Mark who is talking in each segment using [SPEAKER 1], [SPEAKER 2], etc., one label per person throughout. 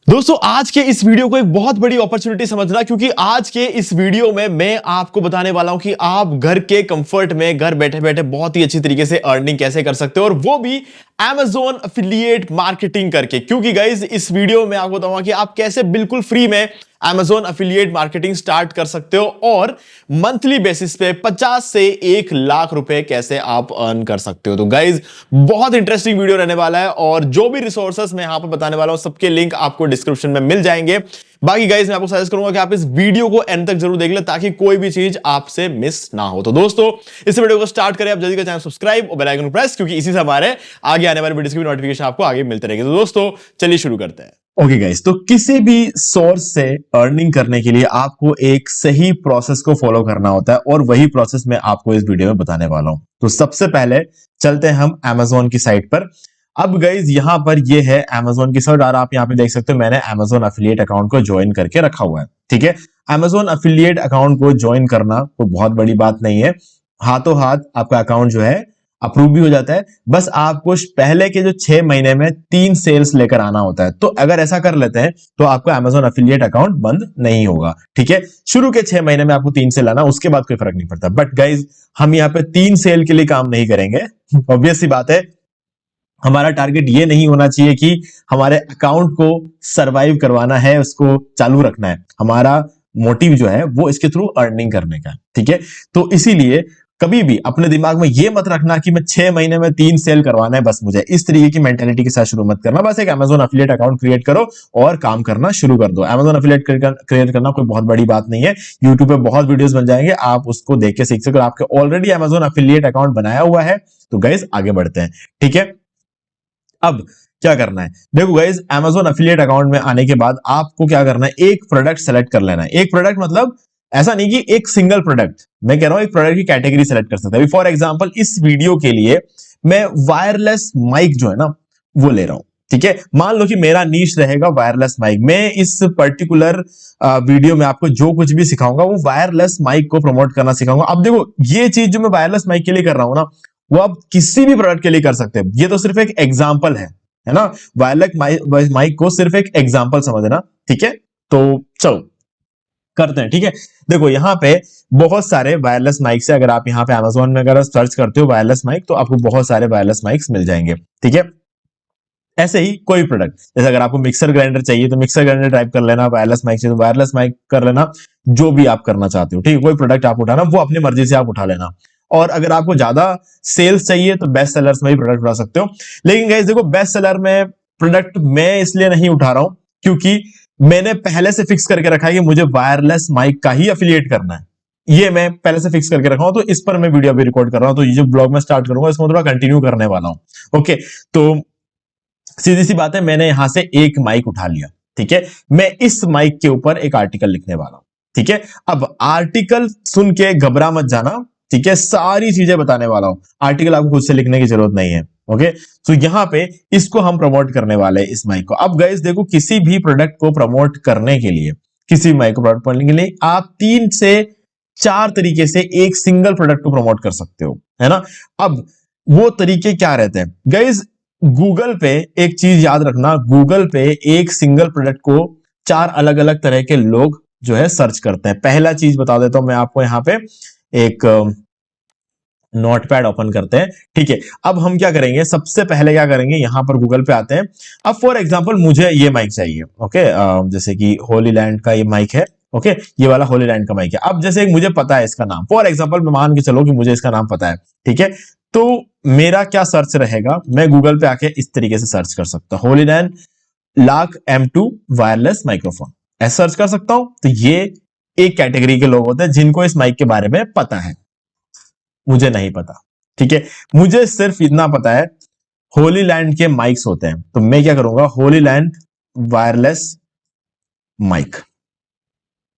[SPEAKER 1] दोस्तों आज के इस वीडियो को एक बहुत बड़ी अपॉर्चुनिटी समझना, क्योंकि आज के इस वीडियो में मैं आपको बताने वाला हूं कि आप घर के कंफर्ट में घर बैठे बैठे बहुत ही अच्छी तरीके से अर्निंग कैसे कर सकते हो, और वो भी Amazon एफिलिएट मार्केटिंग करके। क्योंकि गाइज इस वीडियो में आपको बताऊंगा कि आप कैसे बिल्कुल फ्री में Amazon एफिलिएट मार्केटिंग स्टार्ट कर सकते हो और मंथली बेसिस पे 50 से 1 लाख रुपए कैसे आप अर्न कर सकते हो। तो गाइज बहुत इंटरेस्टिंग वीडियो रहने वाला है, और जो भी रिसोर्सेस मैं यहां पर बताने वाला हूं सबके लिंक आपको डिस्क्रिप्शन में मिल जाएंगे। बाकी गाइज मैं आपको सजेस्ट करूंगा कि आप इस वीडियो को एंड तक जरूर देख ले, ताकि कोई भी चीज आपसे मिस ना हो। तो दोस्तों इस वीडियो को स्टार्ट करें, आप जल्दी का चैनल सब्सक्राइब और बेल आइकन प्रेस, क्योंकि इसी से हमारे आगे आने वाले वीडियोस की नोटिफिकेशन आपको आगे मिलते रहेंगे। तो दोस्तों चलिए शुरू करते हैं। ओके गाइस, तो किसी भी सोर्स से अर्निंग करने के लिए आपको एक सही प्रोसेस को फॉलो करना होता है, और वही प्रोसेस मैं आपको इस वीडियो में बताने वाला हूं। तो सबसे पहले चलते हैं हम Amazon की साइट पर। अब गाइज यहां पर ये है Amazon की साइट, और आप यहां पे देख सकते हो मैंने Amazon एफिलिएट अकाउंट को ज्वाइन करके रखा हुआ है। ठीक है, Amazon एफिलिएट अकाउंट को ज्वाइन करना कोई बहुत बड़ी बात नहीं है, हाथों हाथ आपका अकाउंट जो है अप्रूव भी हो जाता है। बस आपको पहले के जो 6 महीने में 3 सेल्स लेकर आना होता है। तो अगर ऐसा कर लेते हैं तो आपको Amazon एफिलिएट अकाउंट बंद नहीं होगा। ठीक है, शुरू के 6 महीने में आपको 3 सेल आना, उसके बाद कोई फर्क नहीं पड़ता। बट गाइज हम यहाँ पे 3 सेल के लिए काम नहीं करेंगे। ऑब्वियस सी बात है, हमारा टारगेट ये नहीं होना चाहिए कि हमारे अकाउंट को सरवाइव करवाना है, उसको चालू रखना है। हमारा मोटिव जो है वो इसके थ्रू अर्निंग करने का। ठीक है, तो इसीलिए कभी भी अपने दिमाग में ये मत रखना कि मैं 6 महीने में 3 सेल करवाना है बस मुझे। इस तरीके की मेंटेलिटी के साथ शुरू मत करना। बस एक Amazon एफिलिएट अकाउंट क्रिएट करो और काम करना शुरू कर दो। Amazon एफिलिएट क्रिएट करना कोई बहुत बड़ी बात नहीं है। YouTube पे बहुत वीडियोस बन जाएंगे, आप उसको देख के सीख सकते हो। आपके ऑलरेडी Amazon एफिलिएट अकाउंट बनाया हुआ है तो गाइस आगे बढ़ते हैं। ठीक है, अब क्या करना है, देखो गाइस Amazon एफिलिएट अकाउंट में आने के बाद आपको क्या करना है, एक प्रोडक्ट सेलेक्ट कर लेना है। एक प्रोडक्ट मतलब ऐसा नहीं कि एक सिंगल प्रोडक्ट, मैं कह रहा हूं एक प्रोडक्ट की कैटेगरी सेलेक्ट कर सकते हैं। फॉर एग्जांपल इस वीडियो के लिए मैं वायरलेस माइक जो है ना वो ले रहा हूं। ठीक है, मान लो कि मेरा नीश रहेगा वायरलेस माइक। मैं इस पर्टिकुलर वीडियो में आपको जो कुछ भी सिखाऊंगा वो वायरलेस माइक को प्रमोट करना सिखाऊंगा। अब देखो ये चीज जो मैं वायरलेस माइक के लिए कर रहा हूं ना, वो आप किसी भी प्रोडक्ट के लिए कर सकते हैं। ये तो सिर्फ एक एग्जाम्पल है ना, वायरलेस माइक को सिर्फ एक एग्जाम्पल समझना। ठीक है, तो चलो करते हैं। ठीक है, देखो यहाँ पे बहुत सारे वायरलेस माइक से, अगर आप यहाँ पे Amazon में अगर सर्च करते हो वायरलेस माइक तो आपको बहुत सारे वायरलेस माइक्स मिल जाएंगे। ठीक है, ऐसे ही कोई प्रोडक्ट, जैसे अगर आपको मिक्सर ग्राइंडर चाहिए तो मिक्सर ग्राइंडर टाइप कर लेना, वायरलेस माइक चाहिए तो वायरलेस माइक कर लेना, जो भी आप करना चाहते हो। ठीक है, कोई प्रोडक्ट आप उठाना वो अपनी मर्जी से आप उठा लेना। और अगर आपको ज्यादा सेल्स चाहिए तो बेस्ट सेलर्स में भी प्रोडक्ट उठा सकते हो। लेकिन गाइस देखो बेस्ट सेलर में प्रोडक्ट मैं इसलिए नहीं उठा रहा हूं क्योंकि मैंने पहले से फिक्स करके रखा है कि मुझे वायरलेस माइक का ही एफिलिएट करना है। ये मैं पहले से फिक्स करके रखा हूं, तो इस पर मैं वीडियो भी रिकॉर्ड कर रहा हूं। तो ये जो ब्लॉग में स्टार्ट करूंगा इसमें थोड़ा कंटिन्यू करने वाला हूं। ओके, तो सीधी सी बात है, मैंने यहां से एक माइक उठा लिया। ठीक है, मैं इस माइक के ऊपर एक आर्टिकल लिखने वाला हूं। ठीक है, अब आर्टिकल सुन के घबरा मत जाना। ठीक है, सारी चीजें बताने वाला हूं, आर्टिकल आपको खुद से लिखने की जरूरत नहीं है। ओके, तो यहां पे इसको हम प्रमोट करने वाले हैं इस माइक को। अब गाइस देखो, किसी भी प्रोडक्ट को प्रमोट करने के लिए, किसी माइक को प्रमोट करने के लिए आप 3 से 4 तरीके से एक सिंगल प्रोडक्ट को प्रमोट कर सकते हो, है ना। अब वो तरीके क्या रहते हैं गाइस, गूगल पे एक चीज याद रखना, गूगल पे एक सिंगल प्रोडक्ट को 4 अलग अलग तरह के लोग जो है सर्च करते हैं। पहला चीज बता देता हूं मैं आपको, यहाँ पे एक नोटपैड ओपन करते हैं। ठीक है, अब हम क्या करेंगे, सबसे पहले क्या करेंगे, यहां पर गूगल पे आते हैं। अब फॉर एग्जांपल मुझे ये माइक चाहिए। ओके, जैसे कि होली लैंड का ये माइक है। ओके, ये वाला होली लैंड का माइक है। अब जैसे मुझे पता है इसका नाम, फॉर एग्जांपल मैं मान के चलो कि मुझे इसका नाम पता है। ठीक है, तो मेरा क्या सर्च रहेगा, मैं गूगल पे आके इस तरीके से सर्च कर सकता हूं, होली लैंड लाक M2 वायरलेस माइक्रोफोन, ऐसा सर्च कर सकता हूं। तो ये एक कैटेगरी के लोग होते हैं जिनको इस माइक के बारे में पता है, मुझे नहीं पता। ठीक है, मुझे सिर्फ इतना पता है होली लैंड के माइक्स होते हैं, तो मैं क्या करूंगा, होली लैंड वायरलेस माइक,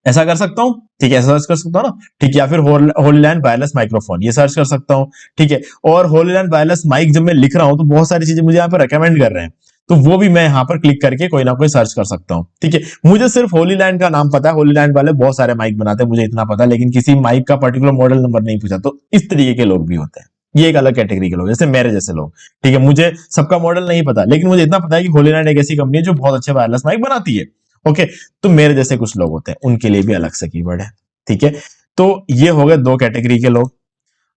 [SPEAKER 1] ऐसा कर सकता हूं। ठीक है, ऐसा सर्च कर सकता हूं ना। ठीक है, या फिर होली लैंड वायरलेस माइक्रोफोन ये सर्च कर सकता हूं। ठीक है, और होली लैंड वायरलेस माइक जब मैं लिख रहा हूं तो बहुत सारी चीजें मुझे यहाँ पे रेकमेंड कर रहे हैं, तो वो भी मैं यहाँ पर क्लिक करके कोई ना कोई सर्च कर सकता हूं। ठीक है, मुझे सिर्फ होली लैंड का नाम पता है, होली लैंड वाले बहुत सारे माइक बनाते हैं, मुझे इतना पता है, लेकिन किसी माइक का पर्टिकुलर मॉडल नंबर नहीं पूछा। तो इस तरीके के लोग भी होते हैं। ये एक अलग कैटेगरी के लोग, जैसे मेरे जैसे लोग, ठीक है। मुझे सबका मॉडल नहीं पता, लेकिन मुझे इतना पता है कि होलीलैंड एक ऐसी कंपनी है जो बहुत अच्छे वायरलेस माइक बनाती है। ओके, तो मेरे जैसे कुछ लोग होते हैं, उनके लिए भी अलग से कीवर्ड है, ठीक है। तो ये हो गए दो कैटेगरी के लोग।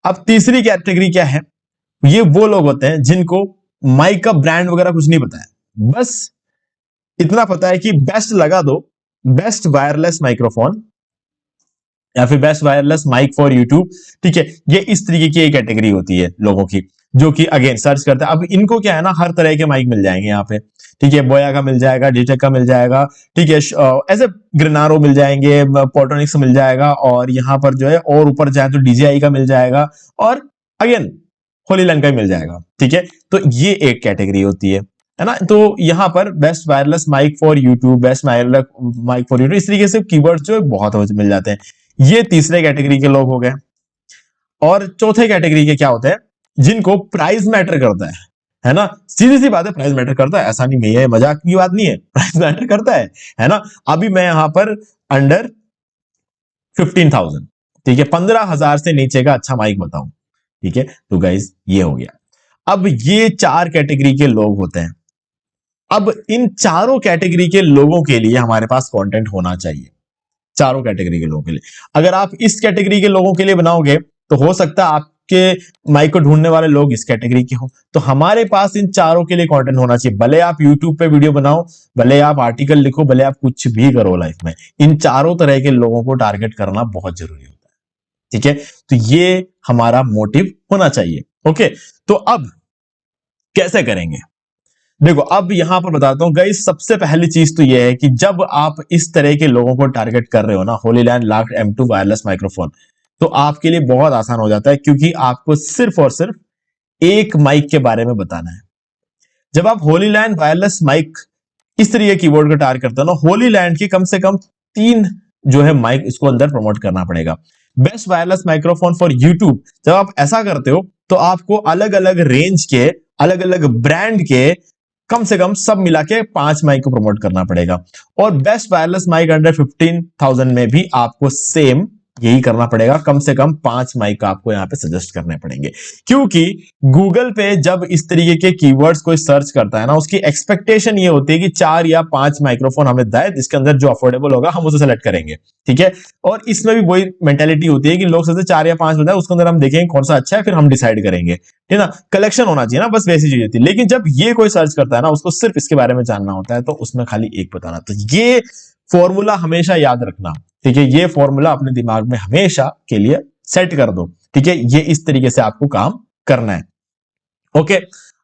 [SPEAKER 1] अब तीसरी कैटेगरी क्या है? ये वो लोग होते हैं जिनको माइक का ब्रांड वगैरह कुछ नहीं पता है, बस इतना पता है कि बेस्ट लगा दो, बेस्ट वायरलेस माइक्रोफोन या फिर best wireless mic for YouTube, ठीक है। ये इस तरीके की एक कैटेगरी होती है लोगों की, जो कि अगेन सर्च करते हैं। अब इनको क्या है ना, हर तरह के माइक मिल जाएंगे यहाँ पे, ठीक है। बोया का मिल जाएगा, डीटेक का मिल जाएगा, ठीक है। ऐसे ग्रेनारो मिल जाएंगे, पोर्टोनिक्स मिल जाएगा, और यहाँ पर जो है और ऊपर जाए तो डीजीआई का मिल जाएगा, और अगेन होलीलैंड का ही मिल जाएगा, ठीक है। तो ये एक कैटेगरी होती है ना। तो यहां पर best wireless mic for YouTube, best wireless mic for YouTube, इस तरीके से कीवर्ड्स जो है बहुत मिल जाते हैं। ये तीसरे कैटेगरी के लोग हो गए। और चौथे कैटेगरी के क्या होते हैं? जिनको प्राइस मैटर करता है ना। सीधी सी बात है, प्राइस मैटर करता है, ऐसा नहीं है, मजाक की बात नहीं है, प्राइस मैटर करता है ना। अभी मैं यहां पर अंडर 15,000, ठीक है, 15,000 से नीचे का अच्छा माइक बताऊं, ठीक है। तो गाइज ये हो गया। अब ये चार कैटेगरी के लोग होते हैं। अब इन चारों कैटेगरी के लोगों के लिए हमारे पास कंटेंट होना चाहिए, चारों कैटेगरी के लोगों के लिए। अगर आप इस कैटेगरी के लोगों के लिए बनाओगे तो हो सकता है आपके माइक को ढूंढने वाले लोग इस कैटेगरी के हो। तो हमारे पास इन चारों के लिए कंटेंट होना चाहिए। भले आप यूट्यूब पे वीडियो बनाओ, भले आप आर्टिकल लिखो, भले आप कुछ भी करो लाइफ में, इन चारों तरह के लोगों को टारगेट करना बहुत जरूरी होता है, ठीक है। तो ये हमारा मोटिव होना चाहिए। ओके, तो अब कैसे करेंगे? देखो, अब यहां पर बताता हूं गाइस। सबसे पहली चीज तो यह है कि जब आप इस तरह के लोगों को टारगेट कर रहे हो ना, होलीलैंड लाक्ड M2 वायरलेस माइक्रोफोन, तो आपके लिए बहुत आसान हो जाता है, क्योंकि आपको सिर्फ और सिर्फ एक माइक के बारे में बताना है। जब आप होलीलैंड वायरलेस माइक इस तरीके कीवर्ड को टारगेट करते हो ना, होलीलैंड के कम से कम 3 जो है माइक इसको अंदर प्रमोट करना पड़ेगा। Best wireless microphone for YouTube, जब आप ऐसा करते हो तो आपको अलग अलग रेंज के, अलग अलग ब्रांड के कम से कम सब मिला के 5 माइक को प्रमोट करना पड़ेगा। और बेस्ट वायरलेस माइक अंडर 15,000 में भी आपको सेम यही करना पड़ेगा, कम से कम 5 माइक आपको यहां पे सजेस्ट करने पड़ेंगे। क्योंकि गूगल पे जब इस तरीके के कीवर्ड्स कोई सर्च करता है ना, उसकी एक्सपेक्टेशन ये होती है कि 4 या 5 माइक्रोफोन हमें दे, जिसके अंदर जो अफोर्डेबल होगा हम उसे सेलेक्ट करेंगे, ठीक है। और इसमें भी वही मेंटेलिटी होती है कि लोग सबसे 4 या 5 बताए, उसके अंदर हम देखेंगे कौन सा अच्छा है, फिर हम डिसाइड करेंगे, ठीक है ना। कलेक्शन होना चाहिए ना, बस वैसी चीज होती है। लेकिन जब ये कोई सर्च करता है ना, उसको सिर्फ इसके बारे में जानना होता है, तो उसमें खाली एक बताना। तो ये फॉर्मूला हमेशा याद रखना, ठीक है। ये फॉर्मूला अपने दिमाग में हमेशा के लिए सेट कर दो, ठीक है। ये इस तरीके से आपको काम करना है। ओके,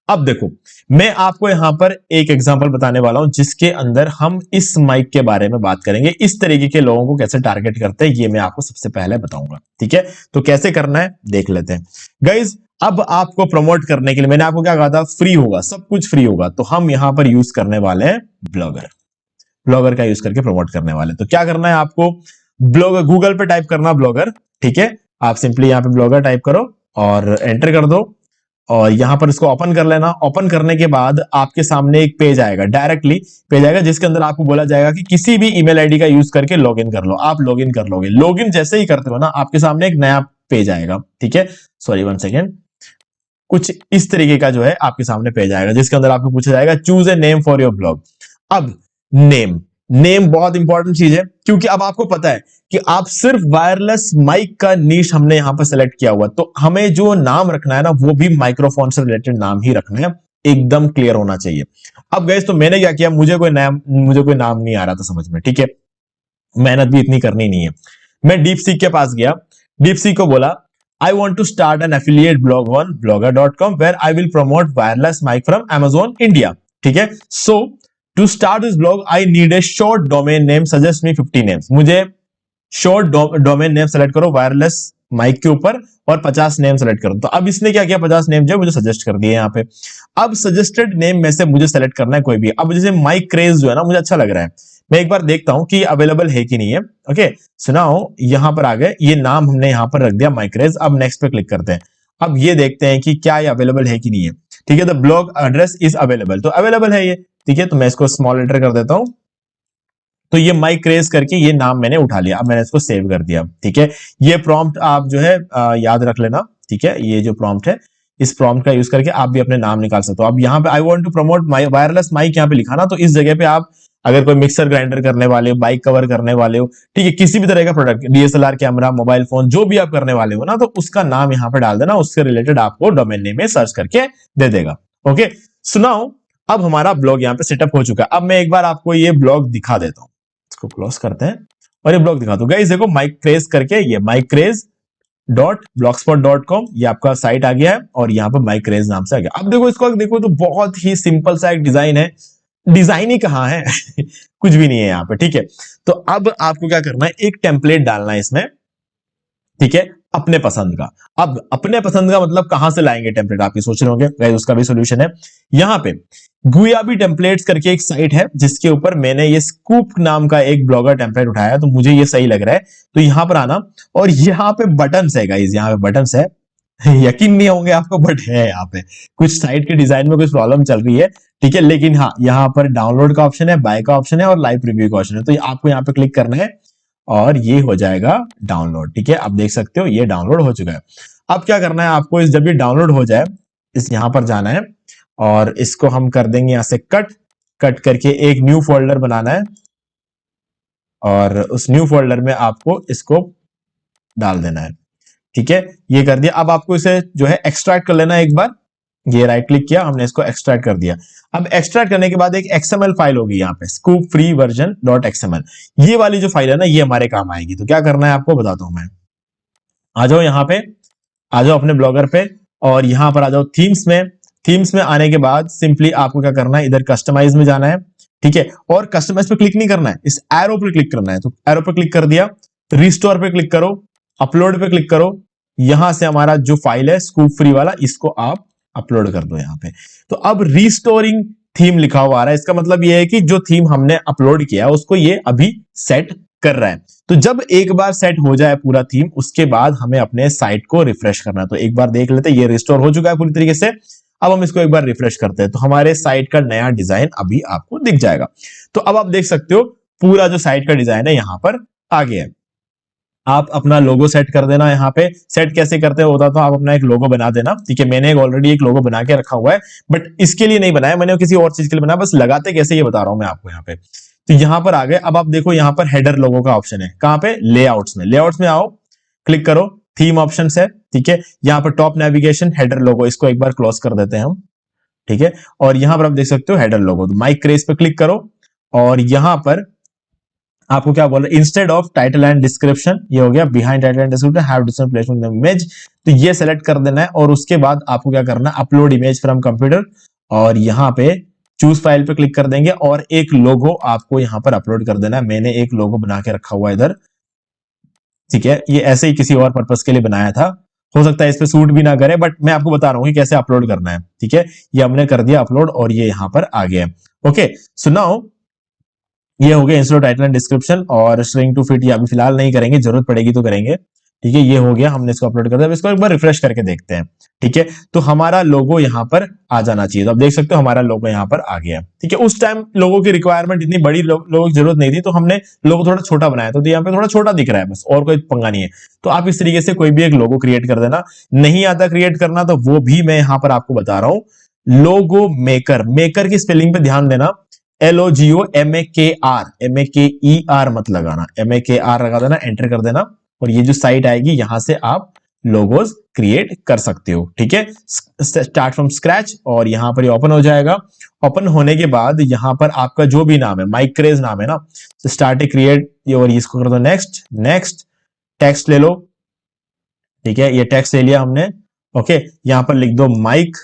[SPEAKER 1] अब देखो, मैं आपको यहां पर एक एग्जांपल बताने वाला हूं, जिसके अंदर हम इस माइक के बारे में बात करेंगे। इस तरीके के लोगों को कैसे टारगेट करते हैं, ये मैं आपको सबसे पहले बताऊंगा, ठीक है। तो कैसे करना है देख लेते हैं गाइज। अब आपको प्रमोट करने के लिए मैंने आपको क्या कहा था, फ्री होगा, सब कुछ फ्री होगा। तो हम यहां पर यूज करने वाले हैं ब्लॉगर। ब्लॉगर का यूज करके प्रमोट करने वाले। तो क्या करना है आपको, ब्लॉगर गूगल पे टाइप करना ब्लॉगर, ठीक है। आप सिंपली यहां पे ब्लॉगर टाइप करो और एंटर कर दो, और यहां पर इसको ओपन कर लेना। ओपन करने के बाद आपके सामने एक पेज आएगा, डायरेक्टली पेज आएगा, जिसके अंदर आपको बोला जाएगा कि किसी भी ईमेल आईडी का यूज करके लॉगिन कर लो। आप लॉगिन कर लोगे, लॉगिन जैसे ही करते हो ना, आपके सामने एक नया पेज आएगा, ठीक है। सॉरी 1 सेकेंड, कुछ इस तरीके का जो है आपके सामने पेज आएगा, जिसके अंदर आपको पूछा जाएगा choose a name for your blog. अब नेम बहुत इंपॉर्टेंट चीज है, क्योंकि अब आपको पता है कि आप सिर्फ वायरलेस माइक का नीश हमने यहां पर सेलेक्ट किया हुआ, तो हमें जो नाम रखना है ना, वो भी माइक्रोफोन से रिलेटेड नाम ही रखना है, एकदम क्लियर होना चाहिए। अब गाइस, तो मैंने क्या किया, मुझे कोई नाम नहीं आ रहा था समझ में, ठीक है। मेहनत भी इतनी करनी नहीं है। मैं डीपसीक के पास गया, डीपसीक को बोला I want to start an affiliate blog on blogger.com where I will promote wireless mic from Amazon India, ठीक है। So to start this blog I need a short domain name, suggest me 50 names। मुझे short domain name select करो wireless mic के ऊपर, और 50 name select करो। तो अब इसने क्या किया, 50 नेम जो मुझे सजेस्ट कर दिए यहाँ पे। अब सजेस्टेड नेम में से मुझे सेलेक्ट करना है कोई भी। अब जैसे माइक क्रेज जो है ना, मुझे अच्छा लग रहा है, मैं एक बार देखता हूं कि अवेलेबल है कि नहीं है। ओके, सुनाओ, यहां पर आ गए, ये नाम हमने यहां पर रख दिया माइक क्रेज। अब नेक्स्ट पे क्लिक करते हैं। अब ये देखते हैं कि क्या ये अवेलेबल है कि नहीं है, ठीक है। The blog address is available, तो अवेलेबल है ये, ठीक है। तो मैं इसको स्मॉल लेटर कर देता हूं। तो ये माइक क्रेज करके ये नाम मैंने उठा लिया, अब मैंने इसको सेव कर दिया, ठीक है। ये प्रॉम्प्ट आप जो है याद रख लेना, ठीक है, ये जो प्रॉम्प्ट है, इस प्रॉम्प्ट का यूज करके आप भी अपने नाम निकाल सकते हो। अब यहाँ पे I want to promote my wireless mic यहाँ पे लिखा ना, तो इस जगह पे आप अगर कोई मिक्सर ग्राइंडर करने वाले हो, बाइक कवर करने वाले हो, ठीक है, किसी भी तरह का product, DSLR camera, mobile phone, जो भी आप करने वाले हो ना, तो उसका नाम यहाँ पे डाल देना, उसके रिलेटेड आपको डोमेन नेम में सर्च करके दे देगा। ओके, सो नाउ अब हमारा ब्लॉग यहाँ पे सेटअप हो चुका है। अब मैं एक बार आपको ये ब्लॉग दिखा देता हूँ, इसको क्लोज करते हैं और ये ब्लॉग दिखा दूं। गाइस देखो, माइक क्रेज करके, ये माइक क्रेज .blogspot.com, ये आपका साइट आ गया है और यहाँ पर माइक क्रेज नाम से आ गया। अब देखो इसको, देखो तो बहुत ही सिंपल सा एक डिजाइन है। डिजाइन ही कहाँ है कुछ भी नहीं है यहाँ पे, ठीक है। तो अब आपको क्या करना है, एक टेम्पलेट डालना है इसमें, ठीक है, अपने पसंद का। अब अपने पसंद का मतलब कहां से लाएंगे टेम्पलेट, आप ये सोच रहे होंगे, गाइस उसका भी सॉल्यूशन है। यहाँ पे गुयाबी टेम्पलेट्स करके एक साइट है, जिसके ऊपर मैंने ये स्कूप नाम का एक ब्लॉगर टेम्पलेट उठाया, तो मुझे ये सही लग रहा है। तो यहां पर आना और यहाँ पे बटन्स है गाइस, यहाँ पे बटन्स है यकीन नहीं होंगे आपको, बट है यहाँ पे। कुछ साइट के डिजाइन में कुछ प्रॉब्लम चल रही है, ठीक है, लेकिन हाँ, यहाँ पर डाउनलोड का ऑप्शन है, बाय का ऑप्शन है और लाइव रिव्यू का ऑप्शन है। तो आपको यहाँ पे क्लिक करना है और ये हो जाएगा डाउनलोड, ठीक है। आप देख सकते हो ये डाउनलोड हो चुका है। अब क्या करना है आपको, इस जब ये डाउनलोड हो जाए, इस यहां पर जाना है और इसको हम कर देंगे यहां से कट करके एक न्यू फोल्डर बनाना है और उस न्यू फोल्डर में आपको इसको डाल देना है, ठीक है। ये कर दिया। अब आपको इसे जो है एक्सट्रैक्ट कर लेना है एक बार। ये राइट क्लिक किया, हमने इसको एक्सट्रैक्ट कर दिया। अब एक्सट्रैक्ट करने के बाद एक एक्सएमएल फाइल होगी यहाँ पे, स्कूप फ्री वर्जन .xml। ये वाली जो फाइल है ना, ये हमारे काम आएगी। तो क्या करना है आपको बताता हूं मैं। आ जाओ यहाँ पे, आ जाओ अपने ब्लॉगर पे और यहाँ पर आ जाओ थीम्स में। थीम्स में आने के बाद सिंपली आपको क्या करना है, इधर कस्टमाइज में जाना है, ठीक है। और कस्टमाइज पे क्लिक नहीं करना है, इस एरो पे क्लिक करना है। तो एरो पे क्लिक कर दिया, रिस्टोर पे क्लिक करो, अपलोड पे क्लिक करो। यहां से हमारा जो फाइल है स्कूप फ्री वाला, इसको आप अपलोड कर दो यहाँ पे। तो अब रिस्टोरिंग थीम लिखा हुआ आ रहा है, इसका मतलब ये है कि जो थीम हमने अपलोड किया उसको ये अभी सेट कर रहा है। तो जब एक बार सेट हो जाए पूरा थीम, उसके बाद हमें अपने साइट को रिफ्रेश करना है। तो एक बार देख लेते हैं, ये रिस्टोर हो चुका है पूरी तरीके से। अब हम इसको एक बार रिफ्रेश करते हैं, तो हमारे साइट का नया डिजाइन अभी आपको दिख जाएगा। तो अब आप देख सकते हो पूरा जो साइट का डिजाइन है यहाँ पर आ गया है। आप अपना लोगो सेट कर देना। यहाँ पे सेट कैसे करते होता, तो आप अपना एक लोगो बना देना, ठीक है। मैंने ऑलरेडी एक लोगो बना के रखा हुआ है, बट इसके लिए नहीं बनाया मैंने, किसी और चीज के लिए बनाया, बस लगाते कैसे ये बता रहा हूं मैं आपको यहाँ पे। तो यहाँ पर आ गए। अब आप देखो यहाँ पर हेडर लोगो का ऑप्शन है, कहां पे, लेआउट्स में। लेआउट्स में आओ, क्लिक करो, थीम ऑप्शन है, ठीक है। यहाँ पर टॉप नेविगेशन हेडर लोगो, इसको एक बार क्लोज कर देते हैं हम, ठीक है। और यहाँ पर आप देख सकते हो हेडर लोगो, तो माइक क्रेज पे क्लिक करो और यहाँ पर आपको क्या बोल रहा है, instead of title and description, ये हो गया, behind title and description have different placement image. तो ये सेलेक्ट कर देना है और उसके बाद आपको क्या करना है, अपलोड इमेज फ्रॉम कंप्यूटर, और यहाँ पे चूज फाइल पे क्लिक कर देंगे और एक लोगो आपको यहाँ पर अपलोड कर देना है। मैंने एक लोगो बना के रखा हुआ है इधर, ठीक है। ये ऐसे ही किसी और पर्पस के लिए बनाया था, हो सकता है इस पे सूट भी ना करे, बट मैं आपको बता रहा हूँ कि कैसे अपलोड करना है, ठीक है। ये हमने कर दिया अपलोड और ये यहाँ पर आ गया। ओके, सो नाउ ये हो गया इंस्टेड टाइटल एंड डिस्क्रिप्शन, और स्ट्रिंग टू फिट ये अभी फिलहाल नहीं करेंगे, जरूरत पड़ेगी तो करेंगे, ठीक है। ये हो गया, हमने इसको अपलोड कर दिया। इसको एक बार रिफ्रेश करके देखते हैं, ठीक है। तो हमारा लोगो यहाँ पर आ जाना चाहिए। तो आप देख सकते हो हमारा लोगो यहाँ पर आ गया, ठीक है। उस टाइम लोगों की रिक्वायरमेंट इतनी बड़ी लोगों की जरूरत नहीं थी, तो हमने लोगो थोड़ा छोटा बनाया, तो यहाँ पे थोड़ा छोटा दिख रहा है बस, और कोई पंगा नहीं है। तो आप इस तरीके से कोई भी एक लोगो क्रिएट कर देना। नहीं आता क्रिएट करना तो वो भी मैं यहाँ पर आपको बता रहा हूं। लोगो मेकर, मेकर की स्पेलिंग पे ध्यान देना, LOGO MEKR मत लगाना, MEKR लगा देना, एंटर कर देना और ये जो साइट आएगी यहां से आप लोगोस क्रिएट कर सकते हो, ठीक है। स्टार्ट फ्रॉम स्क्रैच, और यहां पर ये ओपन हो जाएगा। ओपन होने के बाद यहां पर आपका जो भी नाम है, माइक क्रेज नाम है ना, तो स्टार्ट ए क्रिएट, और इसको कर दो नेक्स्ट। नेक्स्ट टेक्स्ट ले लो, ठीक है, ये टेक्स्ट ले लिया हमने। ओके, यहां पर लिख दो माइक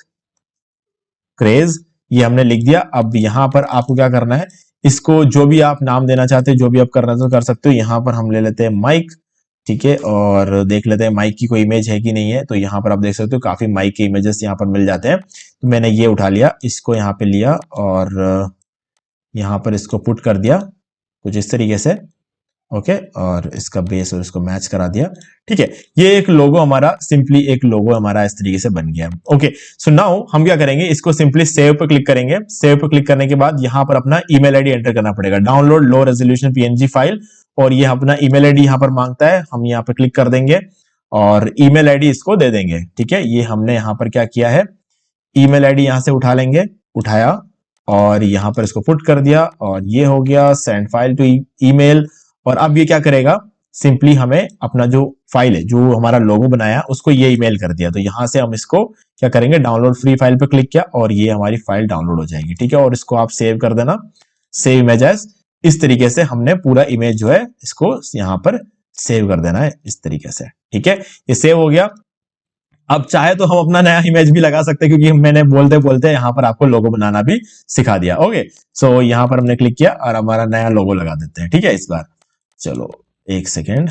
[SPEAKER 1] क्रेज, ये हमने लिख दिया। अब यहां पर आपको क्या करना है, इसको जो भी आप नाम देना चाहते हो, जो भी आप करना चाहते हो कर सकते हो। यहां पर हम ले लेते हैं माइक, ठीक है, और देख लेते हैं माइक की कोई इमेज है कि नहीं है। तो यहाँ पर आप देख सकते हो काफी माइक के इमेजेस यहाँ पर मिल जाते हैं। तो मैंने ये उठा लिया, इसको यहाँ पे लिया और यहाँ पर इसको पुट कर दिया कुछ इस तरीके से, ओके, और इसका बेस और इसको मैच करा दिया, ठीक है। ये एक लोगो हमारा, सिंपली एक लोगो हमारा इस तरीके से बन गया। ओके, सो नाउ हम क्या करेंगे, इसको सिंपली सेव पे क्लिक करेंगे। सेव पे क्लिक करने के बाद यहाँ पर अपना ईमेल आईडी एंटर करना पड़ेगा, download low resolution PNG file, और ये अपना ईमेल आईडी यहाँ पर मांगता है, हम यहाँ पे क्लिक कर देंगे
[SPEAKER 2] और ईमेल आईडी इसको दे देंगे। ठीक है, ये हमने यहां पर क्या किया है, ईमेल आईडी यहां से उठा लेंगे, उठाया और यहां पर इसको पुट कर दिया और ये हो गया सेंड फाइल टू ईमेल। और अब ये क्या करेगा, सिंपली हमें अपना जो फाइल है, जो हमारा लोगो बनाया, उसको ये ईमेल कर दिया। तो यहां से हम इसको क्या करेंगे, डाउनलोड फ्री फाइल पे क्लिक किया और ये हमारी फाइल डाउनलोड हो जाएगी। ठीक है, और इसको आप सेव कर देना, सेव इमेज एज। इस तरीके से हमने पूरा इमेज जो है इसको यहां पर सेव कर देना है इस तरीके से। ठीक है, ये सेव हो गया। अब चाहे तो हम अपना नया इमेज भी लगा सकते हैं, क्योंकि मैंने बोलते बोलते यहां पर आपको लोगो बनाना भी सिखा दिया। ओके, सो यहां पर हमने क्लिक किया और हमारा नया लोगो लगा देते हैं। ठीक है, इस बार चलो एक सेकेंड,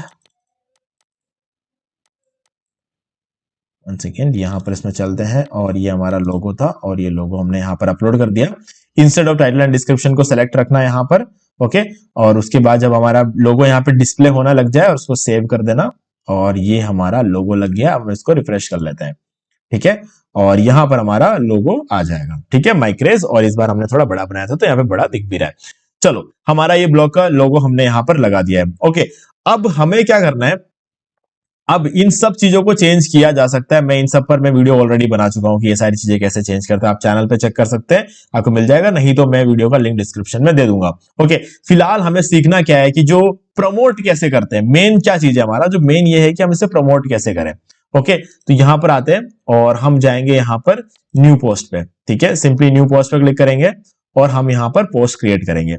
[SPEAKER 2] वन सेकेंड, यहां पर इसमें चलते हैं और ये हमारा लोगो था और ये लोगो हमने यहां पर अपलोड कर दिया। Instead of title and description को सेलेक्ट रखना यहां पर। ओके, और उसके बाद जब हमारा लोगो यहाँ पे डिस्प्ले होना लग जाए और उसको सेव कर देना और ये हमारा लोगो लग गया। अब इसको रिफ्रेश कर लेते हैं। ठीक है, और यहां पर हमारा लोगो आ जाएगा। ठीक है, माइक्रेज, और इस बार हमने थोड़ा बड़ा बनाया था तो यहाँ पे बड़ा दिख भी रहा है। चलो, हमारा ये ब्लॉग का लोगो हमने यहां पर लगा दिया है। ओके, अब हमें क्या करना है, अब इन सब चीजों को चेंज किया जा सकता है। मैं इन सब पर मैं वीडियो ऑलरेडी बना चुका हूं कि ये सारी चीजें कैसे चेंज करते हैं। आप चैनल पे चेक कर सकते हैं, आपको मिल जाएगा, नहीं तो मैं वीडियो का लिंक डिस्क्रिप्शन में दे दूंगा। ओके, फिलहाल हमें सीखना क्या है कि जो प्रमोट कैसे करते हैं, मेन क्या चीज है हमारा, जो मेन ये है कि हम इसे प्रमोट कैसे करें। ओके, तो यहां पर आते हैं और हम जाएंगे यहां पर न्यू पोस्ट पे। ठीक है, सिंपली न्यू पोस्ट पे क्लिक करेंगे और हम यहां पर पोस्ट क्रिएट करेंगे।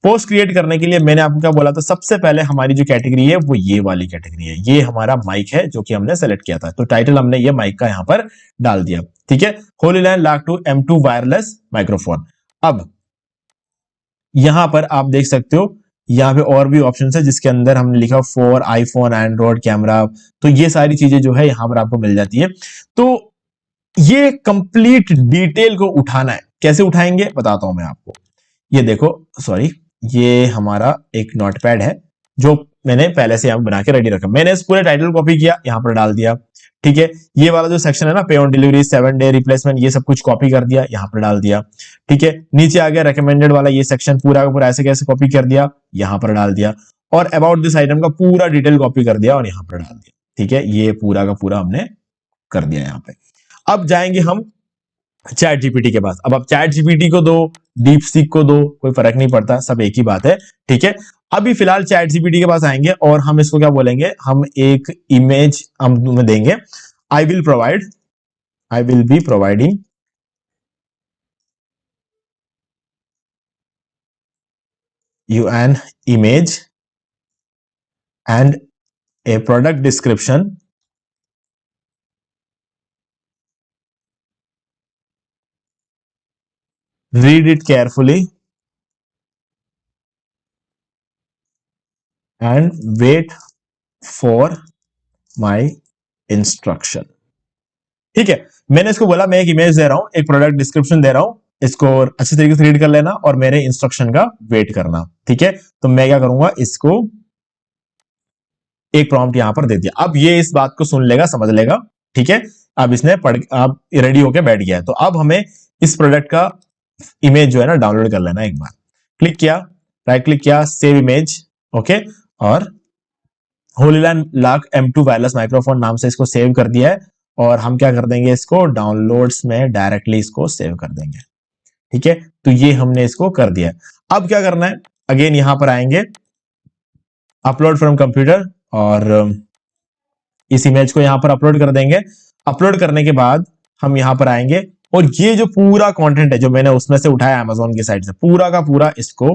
[SPEAKER 2] पोस्ट क्रिएट करने के लिए मैंने आपको क्या बोला था, सबसे पहले हमारी जो कैटेगरी है वो ये वाली कैटेगरी है। ये हमारा माइक है जो कि हमने सेलेक्ट किया था, तो टाइटल हमने ये माइक का यहां पर डाल दिया। ठीक है, होली लैंड लाक 2 M2 वायरलेस माइक्रोफोन। अब यहां पर आप देख सकते हो, यहाँ पे और भी ऑप्शन है जिसके अंदर हमने लिखा फॉर आईफोन एंड्रॉइड कैमरा। तो ये सारी चीजें जो है यहां पर आपको मिल जाती है। तो ये कंप्लीट डिटेल को उठाना है, कैसे उठाएंगे बताता हूं मैं आपको। ये देखो, सॉरी, ये हमारा एक नोटपैड है जो मैंने पहले से यहां बना के रेडी रखा। मैंने इस पूरे टाइटल कॉपी किया, यहां पर डाल दिया। ठीक है, ये वाला जो सेक्शन है ना, पे ऑन डिलीवरी, 7 डे रिप्लेसमेंट, ये सब कुछ कॉपी कर दिया, यहां पर डाल दिया। ठीक है, नीचे आ गया रिकमेंडेड वाला ये सेक्शन, पूरा का पूरा ऐसे कैसे कॉपी कर दिया, यहां पर डाल दिया। और अबाउट दिस आइटम का पूरा डिटेल कॉपी कर दिया और यहां पर डाल दिया। ठीक है, ये पूरा का पूरा हमने कर दिया यहां पे। अब जाएंगे हम चैट जीपीटी के पास। अब आप चैट जीपीटी को दो, डीप सीक को दो, कोई फर्क नहीं पड़ता, सब एक ही बात है। ठीक है, अभी फिलहाल चैट जीपीटी के पास आएंगे और हम इसको क्या बोलेंगे, हम एक इमेज हम तुम्हें देंगे। I will be providing you an image and A product description read it carefully and wait for my instruction। ठीक है, मैंने इसको बोला मैं एक इमेज दे रहा हूं, एक प्रोडक्ट डिस्क्रिप्शन दे रहा हूं, इसको अच्छे तरीके से रीड कर लेना और मेरे इंस्ट्रक्शन का वेट करना। ठीक है, तो मैं क्या करूंगा, इसको एक प्रॉम्प्ट यहां पर दे दिया। अब ये इस बात को सुन लेगा, समझ लेगा। ठीक है, अब इसने पढ़, अब रेडी होके बैठ गया है। तो अब हमें इस प्रोडक्ट का इमेज जो है ना डाउनलोड कर लेना। एक बार क्लिक किया, राइट क्लिक किया, सेव इमेज। ओके, और होलीलैंड लाक M2 वायरलेस माइक्रोफोन नाम से इसको सेव कर दिया है और हम क्या कर देंगे, इसको डाउनलोड्स में डायरेक्टली इसको सेव कर देंगे। ठीक है, तो ये हमने इसको कर दिया। अब क्या करना है, अगेन यहां पर आएंगे, अपलोड फ्रॉम कंप्यूटर, और इस इमेज को यहां पर अपलोड कर देंगे। अपलोड करने के बाद हम यहां पर आएंगे और ये जो पूरा कंटेंट है जो मैंने उसमें से उठाया अमेजोन की साइट से, पूरा का पूरा इसको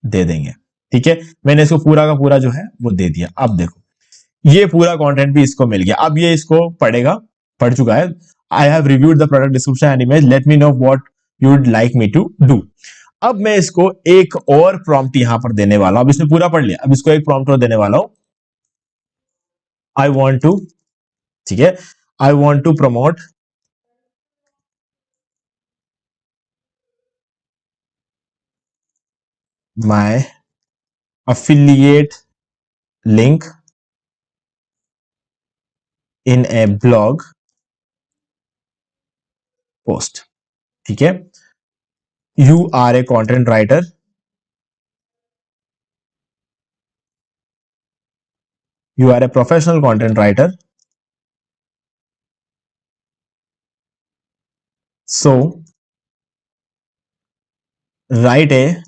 [SPEAKER 2] दे देंगे। ठीक है, मैंने इसको पूरा का पूरा जो है वो दे दिया। अब देखो, ये पूरा कंटेंट भी इसको मिल गया। अब ये इसको पढ़ेगा, पढ़ चुका है। I have reviewed the product description and image, let me know what you would like me to do. अब मैं इसको एक और प्रॉम्प्ट यहां पर देने वाला हूं। अब इसने पूरा पढ़ लिया, अब इसको एक प्रॉम्प्ट और देने वाला हूं। आई वॉन्ट टू, ठीक है, I want to promote my affiliate link in a blog post। ठीक है, you are a content writer, you are a professional content writer So write an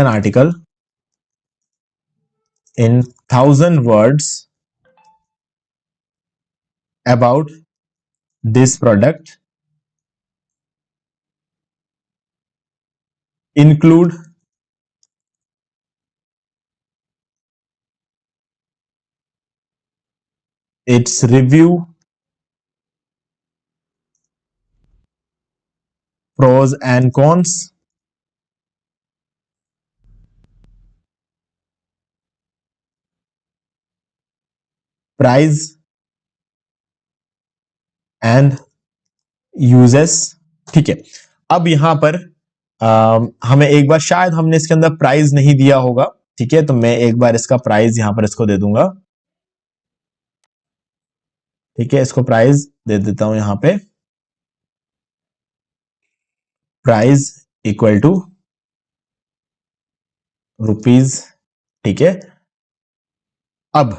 [SPEAKER 2] article in 1,000 words about this product. Include its review, pros and cons, price and uses. ठीक है, अब यहां पर हमें एक बार, शायद हमने इसके अंदर प्राइस नहीं दिया होगा, ठीक है, तो मैं एक बार इसका प्राइस यहां पर इसको दे दूंगा। ठीक है, इसको प्राइस दे देता हूं यहां पे, प्राइस इक्वल टू रुपीज। ठीक है, अब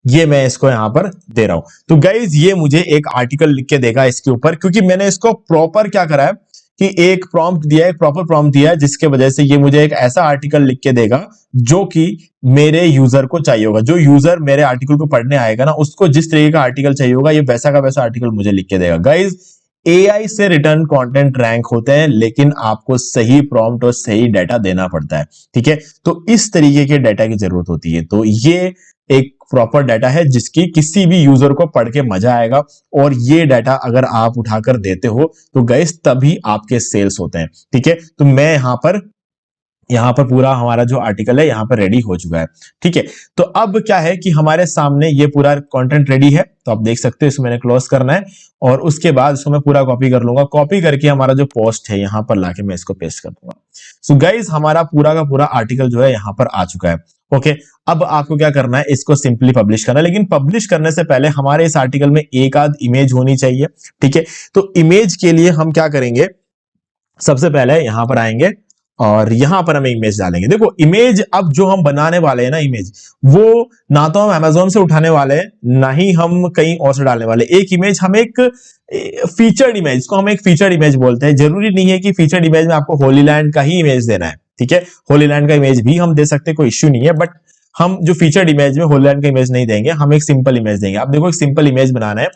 [SPEAKER 2] ये मैं इसको यहां पर दे रहा हूं। तो गाइज ये मुझे एक आर्टिकल लिख के देगा इसके ऊपर, क्योंकि मैंने इसको प्रॉपर क्या करा है कि एक प्रॉम्प्ट दिया है, एक प्रॉपर प्रॉम्प्ट दिया है, जिसके वजह से ये मुझे एक ऐसा आर्टिकल लिख के देगा जो कि मेरे यूजर को चाहिए होगा। जो यूजर मेरे आर्टिकल को पढ़ने आएगा ना, उसको जिस तरीके का आर्टिकल चाहिए होगा, ये वैसा का वैसा आर्टिकल मुझे लिख के देगा। गाइज एआई से रिटर्न कंटेंट रैंक होते हैं, लेकिन आपको सही प्रॉम्प्ट और सही डाटा देना पड़ता है। ठीक है, तो इस तरीके के डाटा की जरूरत होती है। तो ये एक प्रॉपर डाटा है जिसकी किसी भी यूजर को पढ़ के मजा आएगा, और ये डाटा अगर आप उठाकर देते हो तो गाइस तभी आपके सेल्स होते हैं। ठीक है, तो मैं यहां पर पूरा हमारा जो आर्टिकल है यहां पर रेडी हो चुका है। ठीक है, तो अब क्या है कि हमारे सामने ये पूरा कंटेंट रेडी है, तो आप देख सकते हो इसको मैंने क्लोज करना है, और उसके बाद इसको मैं पूरा कॉपी कर लूंगा। कॉपी करके हमारा जो पोस्ट है यहां पर लाके मैं इसको पेस्ट कर दूंगा। सो गाइस हमारा पूरा का पूरा आर्टिकल जो है यहां पर आ चुका है। ओके, अब आपको क्या करना है, इसको सिंपली पब्लिश करना है, लेकिन पब्लिश करने से पहले हमारे इस आर्टिकल में एक आध इमेज होनी चाहिए। ठीक है, तो इमेज के लिए हम क्या करेंगे, सबसे पहले यहां पर आएंगे और यहां पर हम इमेज डालेंगे। देखो इमेज अब जो हम बनाने वाले हैं ना, इमेज वो ना तो हम अमेज़न से उठाने वाले हैं, ना ही हम कहीं और से डालने वाले। एक इमेज हम एक फीचर्ड इमेज, इसको हम एक फीचर्ड इमेज बोलते हैं। जरूरी नहीं है कि फीचर्ड इमेज में आपको होली लैंड का ही इमेज देना है। ठीक है, होली लैंड का इमेज भी हम दे सकते हैं, कोई इश्यू नहीं है, बट हम जो फीचर्ड इमेज में होली लैंड का इमेज नहीं देंगे, हम एक सिंपल इमेज देंगे। अब देखो एक सिंपल इमेज बनाना है,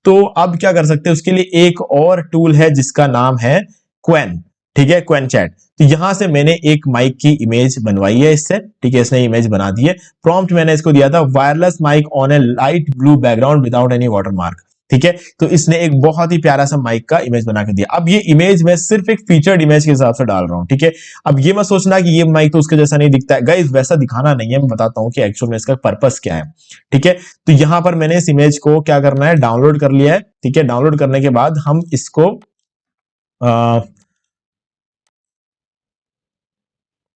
[SPEAKER 2] तो अब क्या कर सकते हैं, उसके लिए एक और टूल है जिसका नाम है क्वेन। ठीक है, क्वेन चैट। तो यहां से मैंने एक माइक की इमेज बनवाई है इससे। ठीक है, इसने इमेज बना दी है। प्रॉम्प्ट मैंने इसको दिया था wireless mic on a light blue background without any watermark. ठीक है, तो इसने एक बहुत ही प्यारा सा माइक का इमेज बना के दिया। अब ये इमेज मैं सिर्फ एक फीचर्ड इमेज के हिसाब से डाल रहा हूं। ठीक है, अब ये मत सोचना कि ये माइक तो उसके जैसा नहीं दिखता है। गाइस वैसा दिखाना नहीं है, मैं बताता हूं कि एक्चुअल में इसका पर्पस क्या है। ठीक है, तो यहां पर मैंने इस इमेज को क्या करना है, डाउनलोड कर लिया है। ठीक है, डाउनलोड करने के बाद हम इसको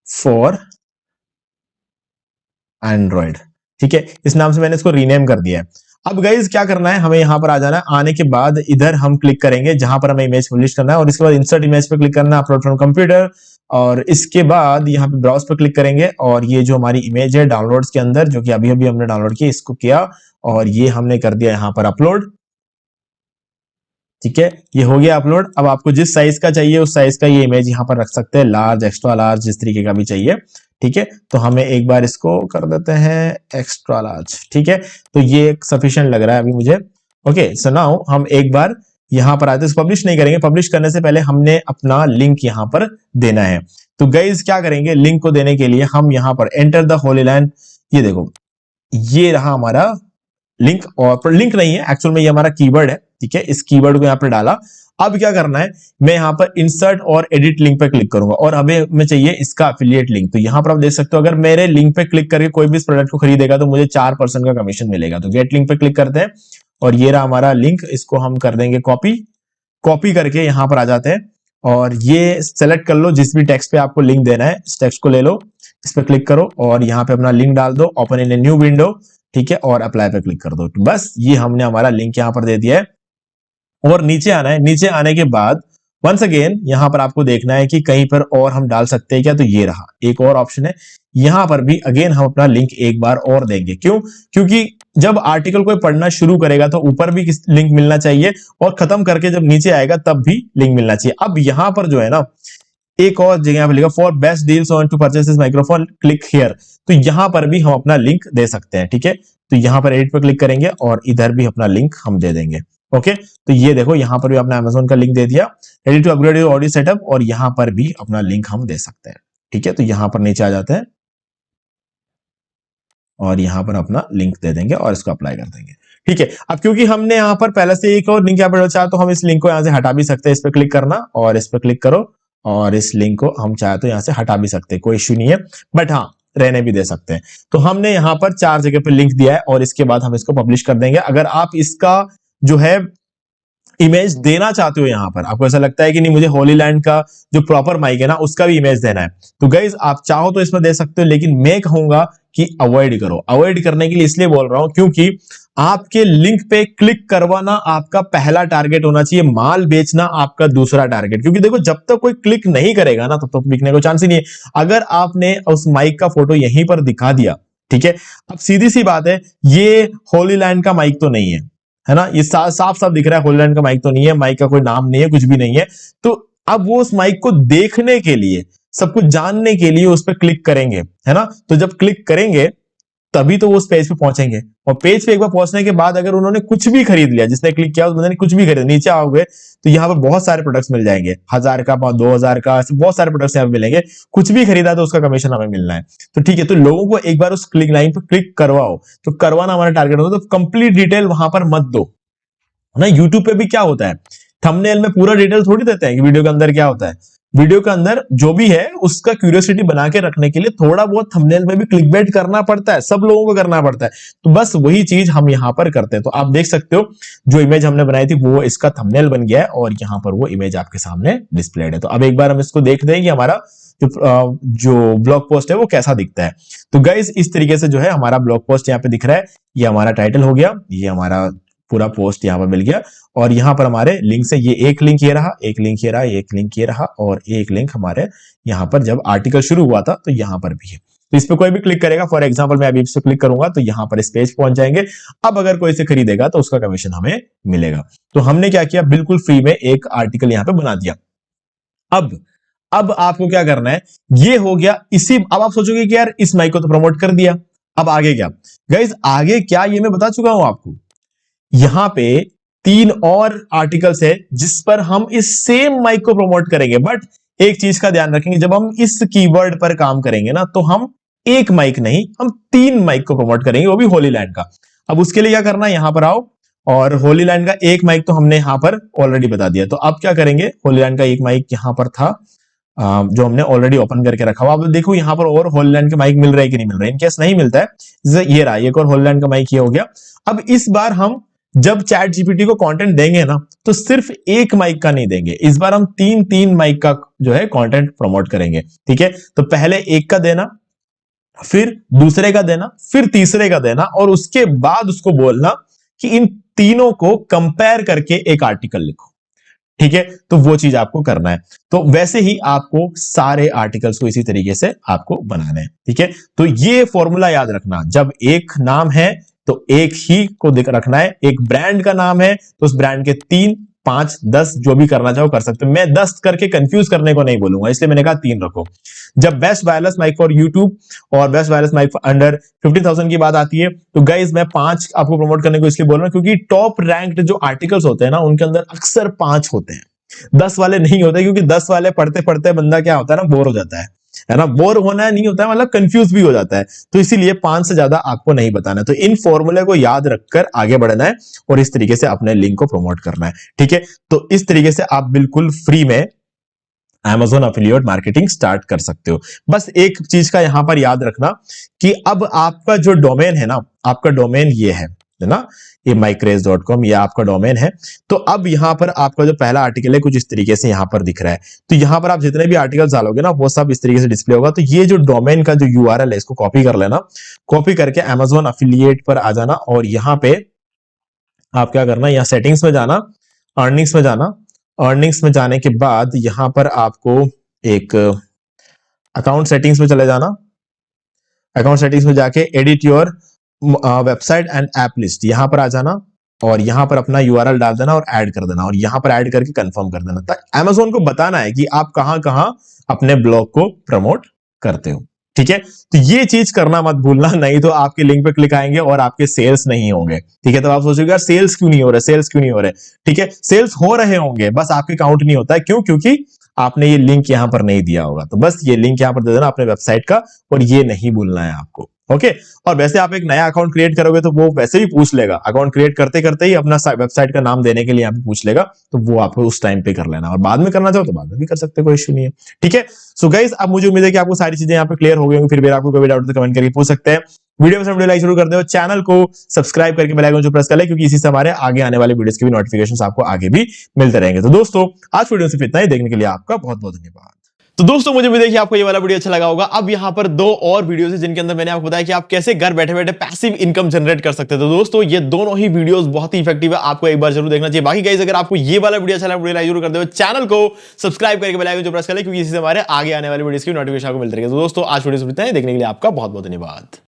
[SPEAKER 2] फॉर एंड्रॉइड, ठीक है, इस नाम से मैंने इसको रीनेम कर दिया है। अब गाइज क्या करना है, हमें यहां पर आ जाना है। आने के बाद इधर हम क्लिक करेंगे जहां पर हमें इमेज पब्लिश करना है, और इसके बाद इंसर्ट इमेज पे क्लिक करना है, अपलोड फ्रॉम कंप्यूटर, और इसके बाद यहाँ पे ब्राउज पे क्लिक करेंगे, और ये जो हमारी इमेज है डाउनलोड्स के अंदर, जो कि अभी अभी हमने डाउनलोड की, इसको किया और ये हमने कर दिया यहाँ पर अपलोड। ठीक है, ये हो गया अपलोड। अब आपको जिस साइज का चाहिए उस साइज का ये इमेज यहाँ पर रख सकते हैं, लार्ज, एक्स्ट्रा लार्ज, जिस तरीके का भी चाहिए। ठीक है, तो हमें एक बार इसको कर देते हैं एक्स्ट्रा लार्ज। ठीक है, तो ये सफिशिएंट लग रहा है अभी मुझे। ओके, सो नाउ हम एक बार यहाँ पर आते हैं, पब्लिश नहीं करेंगे। पब्लिश करने से पहले हमने अपना लिंक यहाँ पर देना है। तो गाइज क्या करेंगे, लिंक को देने के लिए हम यहाँ पर एंटर द होली लैंड, ये देखो ये रहा हमारा लिंक, और लिंक नहीं है एक्चुअल में, ये हमारा कीवर्ड है। ठीक है, इस कीवर्ड को यहाँ पर डाला। अब क्या करना है, मैं यहाँ पर इंसर्ट और एडिट लिंक पे क्लिक करूंगा, और हमें चाहिए इसका एफिलिएट लिंक। तो यहाँ पर आप देख सकते हो, अगर मेरे लिंक पे क्लिक करके कोई भी इस प्रोडक्ट को खरीदेगा तो मुझे 4% का कमीशन मिलेगा। तो गेट लिंक पे क्लिक करते हैं, और ये रहा हमारा लिंक, इसको हम कर देंगे कॉपी। कॉपी करके यहाँ पर आ जाते हैं, और ये सेलेक्ट कर लो जिस भी टेक्स्ट पे आपको लिंक देना है, इस टेक्स्ट को ले लो, इस पे क्लिक करो, और यहाँ पे अपना लिंक डाल दो, open in a new window. ठीक है, और अप्लाई पे क्लिक कर दो। तो बस ये हमने हमारा लिंक यहाँ पर दे दिया है, और नीचे आना है। नीचे आने के बाद वंस अगेन यहां पर आपको देखना है कि कहीं पर और हम डाल सकते हैं क्या, तो ये रहा एक और ऑप्शन है। यहां पर भी अगेन हम अपना लिंक एक बार और देंगे। क्यों? क्योंकि जब आर्टिकल कोई पढ़ना शुरू करेगा तो ऊपर भी लिंक मिलना चाहिए और खत्म करके जब नीचे आएगा तब भी लिंक मिलना चाहिए। अब यहां पर जो है ना एक और जगह पर लिखा for best deals on to purchase this microphone click here, तो यहां पर भी हम अपना लिंक दे सकते हैं। ठीक है, तो यहां पर एडिट पर क्लिक करेंगे और इधर भी अपना लिंक हम दे देंगे। ओके, तो ये देखो यहां पर भी अपना Amazon का लिंक दे दिया, ready to upgrade your audio setup, और यहां पर भी अपना लिंक हम दे सकते हैं। ठीक है, तो यहां पर नीचे आ जाते हैं और यहां पर अपना लिंक दे देंगे और इसको अप्लाई कर देंगे। ठीक है, अब क्योंकि हमने यहां पर पहले से एक और लिंक यहाँ पर चाहे तो हम इस लिंक को यहां से हटा भी सकते हैं। इस पर क्लिक करना और इस पर क्लिक करो और इस लिंक को हम चाहे तो यहां से हटा भी सकते हैं, कोई इश्यू नहीं है, बट हाँ रहने भी दे सकते हैं। तो हमने यहां पर 4 जगह पर लिंक दिया है और इसके बाद हम इसको पब्लिश कर देंगे। अगर आप इसका जो है इमेज देना चाहते हो, यहां पर आपको ऐसा लगता है कि नहीं मुझे होली लैंड का जो प्रॉपर माइक है ना उसका भी इमेज देना है, तो गाइज आप चाहो तो इसमें दे सकते हो, लेकिन मैं कहूंगा कि अवॉइड करो। अवॉइड करने के लिए इसलिए बोल रहा हूं क्योंकि आपके लिंक पे क्लिक करवाना आपका पहला टारगेट होना चाहिए, माल बेचना आपका दूसरा टारगेट। क्योंकि देखो जब तक कोई क्लिक नहीं करेगा ना तब तक बिकने को चांस ही नहीं है। अगर आपने उस माइक का फोटो यहीं पर दिखा दिया, ठीक है, अब सीधी सी बात है ये होली लैंड का माइक तो नहीं है ना, ये साफ साफ दिख रहा है होली लैंड का माइक तो नहीं है, माइक का कोई नाम नहीं है, कुछ भी नहीं है। तो अब वो उस माइक को देखने के लिए, सब कुछ जानने के लिए उस पर क्लिक करेंगे, है ना। तो जब क्लिक करेंगे तभी तो वो उस पेज पे पहुंचेंगे, और पेज पे एक बार पहुंचने के बाद अगर उन्होंने कुछ भी खरीद लिया, जिसने क्लिक किया उस बंदे ने कुछ भी खरीदा, नीचे आओगे तो यहाँ पर बहुत सारे प्रोडक्ट्स मिल जाएंगे, 1000 का 2000 का, बहुत सारे प्रोडक्ट्स यहाँ पे मिलेंगे। कुछ भी खरीदा तो उसका कमीशन हमें मिलना है। तो ठीक है, तो लोगों को एक बार उस क्लिक लाइन पर क्लिक करवाओ, तो करवाना हमारा टारगेट होता है। तो कंप्लीट डिटेल वहां पर मत दो ना। यूट्यूब पे भी क्या होता है, थंबनेल में पूरा डिटेल थोड़ी देते हैं कि वीडियो के अंदर क्या होता है। वीडियो के अंदर जो भी है उसका क्यूरियोसिटी बना के रखने के लिए थोड़ा बहुत थंबनेल में भी क्लिकबेट करना पड़ता है, सब लोगों को करना पड़ता है। तो बस वही चीज हम यहां पर करते हैं। तो आप देख सकते हो जो इमेज हमने बनाई थी वो इसका थंबनेल बन गया है और यहां पर वो इमेज आपके सामने डिस्प्लेड है। तो अब एक बार हम इसको देख दें कि हमारा जो ब्लॉग पोस्ट है वो कैसा दिखता है। तो गाइज इस तरीके से जो है हमारा ब्लॉग पोस्ट यहाँ पे दिख रहा है। ये हमारा टाइटल हो गया, ये हमारा पूरा पोस्ट यहाँ पर मिल गया, और यहाँ पर हमारे लिंक से ये एक लिंक ये रहा, एक लिंक ये रहा, एक लिंक ये रहा, और एक लिंक हमारे यहाँ पर जब आर्टिकल शुरू हुआ था तो यहाँ पर भी है। तो इस पे कोई भी क्लिक करेगा, फॉर एग्जांपल मैं अभी इस पे क्लिक करूंगा तो यहाँ पर इस पेज पहुंच जाएंगे। अब अगर कोई इसे खरीदेगा तो उसका कमीशन हमें मिलेगा। तो हमने क्या किया, बिल्कुल फ्री में एक आर्टिकल यहाँ पे बना दिया। अब आपको क्या करना है, ये हो गया इसी। अब आप सोचोगे कि यार इस माइक को तो प्रमोट कर दिया, अब आगे क्या। गाइस आगे क्या ये मैं बता चुका हूं आपको। यहां पे 3 और आर्टिकल्स है जिस पर हम इस सेम माइक को प्रमोट करेंगे, बट एक चीज का ध्यान रखेंगे, जब हम इस कीवर्ड पर काम करेंगे ना तो हम एक माइक नहीं, हम 3 माइक को प्रमोट करेंगे, वो भी होली लैंड का। अब उसके लिए क्या करना है, यहां पर आओ, और होली लैंड का एक माइक तो हमने यहां पर ऑलरेडी बता दिया। तो अब क्या करेंगे, होली लैंड का एक माइक यहां पर था जो हमने ऑलरेडी ओपन करके रखा हुआ। अब देखो यहां पर और होली लैंड के माइक मिल रहा है कि नहीं मिल रहा है। इनकेस नहीं मिलता है, जैसे ये रहा, एक और होली लैंड का माइक ये हो गया। अब इस बार हम जब चैट जीपीटी को कंटेंट देंगे ना तो सिर्फ एक माइक का नहीं देंगे, इस बार हम 3 माइक का जो है कंटेंट प्रमोट करेंगे। ठीक है, तो पहले एक का देना, फिर दूसरे का देना, फिर तीसरे का देना, और उसके बाद उसको बोलना कि इन तीनों को कंपेयर करके एक आर्टिकल लिखो। ठीक है, तो वो चीज आपको करना है। तो वैसे ही आपको सारे आर्टिकल्स को इसी तरीके से आपको बनाना है। ठीक है, तो ये फॉर्मूला याद रखना, जब एक नाम है तो एक ही को रखना है, एक ब्रांड का नाम है तो उस ब्रांड के 3, 5, 10 जो भी करना चाहो कर सकते हो। मैं 10 करके कंफ्यूज करने को नहीं बोलूंगा, इसलिए मैंने कहा 3 रखो। जब best wireless mic for YouTube और बेस्ट वायरलेस माइक अंडर 50,000 की बात आती है तो गाइज मैं 5 आपको प्रमोट करने को इसलिए बोल रहा हूं क्योंकि टॉप रैंक्ड जो आर्टिकल्स होते हैं ना उनके अंदर अक्सर 5 होते हैं, 10 वाले नहीं होते, क्योंकि 10 वाले पढ़ते पढ़ते बंदा क्या होता है ना, बोर हो जाता है ना। बोर होना नहीं होता है, मतलब कंफ्यूज भी हो जाता है। तो इसीलिए 5 से ज्यादा आपको नहीं बताना है। तो इन फॉर्मूले को याद रखकर आगे बढ़ना है और इस तरीके से अपने लिंक को प्रमोट करना है। ठीक है, तो इस तरीके से आप बिल्कुल फ्री में Amazon अफिलिएट मार्केटिंग स्टार्ट कर सकते हो। बस एक चीज का यहां पर याद रखना कि अब आपका जो डोमेन है ना, आपका डोमेन ये है ना, ये mycraze.com, ये आपका डोमेन है। तो अब यहां पर आपका जो पहला आर्टिकल है कुछ इस तरीके से यहां पर दिख रहा है। तो यहां पर आप जितने भी आर्टिकल डालोगे ना वो सब इस तरीके से डिस्प्ले होगा। तो ये जो डोमेन का जो URL है इसको कॉपी कर लेना, कॉपी करके Amazon अफिलिएट पर आ जाना, और यहां पे आप क्या करना, यहाँ सेटिंग्स में जाना, अर्निंग्स में जाना, अर्निंग्स में जाने के बाद यहां पर आपको एक अकाउंट सेटिंग्स में चले जाना, अकाउंट सेटिंग्स में जाके edit your website and app list, यहां पर आ जाना और यहां पर अपना यूआरएल डाल देना और ऐड कर देना और यहां पर ऐड करके कंफर्म कर देना। तो Amazon को बताना है कि आप कहां कहां अपने ब्लॉग को प्रमोट करते हो। ठीक है, तो ये चीज करना मत भूलना, नहीं तो आपके लिंक पे क्लिक आएंगे और आपके सेल्स नहीं होंगे। ठीक है, तो आप सोचोगे यार सेल्स क्यों नहीं हो रहे, सेल्स क्यों नहीं हो रहे। ठीक है, सेल्स हो रहे होंगे, बस आपके काउंट नहीं होता है। क्यों? क्योंकि आपने ये लिंक यहां पर नहीं दिया होगा। तो बस ये लिंक यहां पर दे देना अपने वेबसाइट का और ये नहीं भूलना है आपको। ओके, और वैसे आप एक नया अकाउंट क्रिएट करोगे तो वो वैसे भी पूछ लेगा, अकाउंट क्रिएट करते करते ही अपना वेबसाइट का नाम देने के लिए यहाँ पे पूछ लेगा, तो वो आपको उस टाइम पे कर लेना, और बाद में करना चाहो तो बाद में भी कर सकते हो, कोई इश्यू नहीं है। ठीक है, सो गाइस अब मुझे उम्मीद है कि आपको सारी चीजें यहाँ पे क्लियर हो गई होंगी। फिर भी आपको कोई डाउट तो कमेंट करके पूछ सकते हैं। वीडियो पसंद वीडियो लाइक जरूर कर दो, चैनल को सब्सक्राइब करके बेल आइकन जो प्रेस कर ले, क्योंकि इसी से हमारे आगे आने वाले वीडियोस के भी नोटिफिकेशंस आपको आगे भी मिलते रहेंगे। तो दोस्तों आज वीडियो सिर्फ इतना ही, देखने के लिए आपका बहुत बहुत धन्यवाद।
[SPEAKER 1] तो दोस्तों मुझे उम्मीद है कि आपको ये वाला वीडियो अच्छा लगा होगा। अब यहाँ पर 2 और वीडियोस हैं जिनके अंदर मैंने आपको बताया कि आप कैसे घर बैठे बैठे पैसिव इनकम जनरेट कर सकते हैं। तो दोस्तों ये दोनों ही वीडियोस बहुत ही इफेक्टिव है, आपको एक बार जरूर देखना चाहिए। बाकी गाइस अगर आपको ये वाला वीडियो अच्छा लगा, वीडियो लाइक जरूर कर दो, चैनल को सब्सक्राइब करके बेल आइकन जो प्रेस कर ले, क्योंकि इससे हमारे आगे आने वाले वीडियोस की नोटिफिकेशन आपको मिलती रहेगी। तो दोस्तों आज वीडियो इतना ही, देखने के लिए आपका बहुत बहुत धन्यवाद।